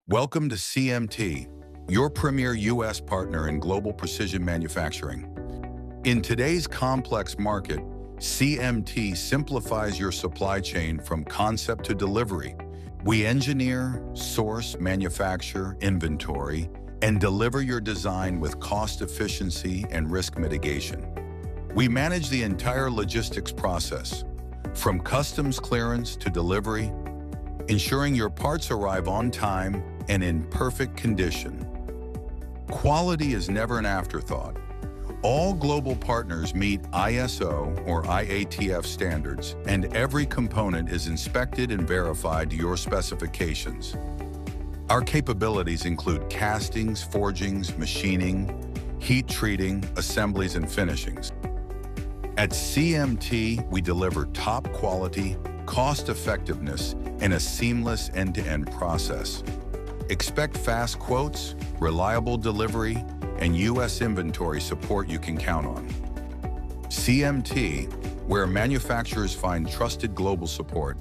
Welcome to CMT, your premier U.S. partner in global precision manufacturing. In today's complex market, CMT simplifies your supply chain from concept to delivery. We engineer, source, manufacture, inventory, and deliver your design with cost efficiency and risk mitigation. We manage the entire logistics process, from customs clearance to delivery, ensuring your parts arrive on time and in perfect condition. Quality is never an afterthought. All global partners meet ISO or IATF standards, and every component is inspected and verified to your specifications. Our capabilities include castings, forgings, machining, heat treating, assemblies, and finishings. At CMT, we deliver top quality, cost effectiveness, and a seamless end-to-end process. Expect fast quotes, reliable delivery, and U.S. inventory support you can count on. CMT, where manufacturers find trusted global support.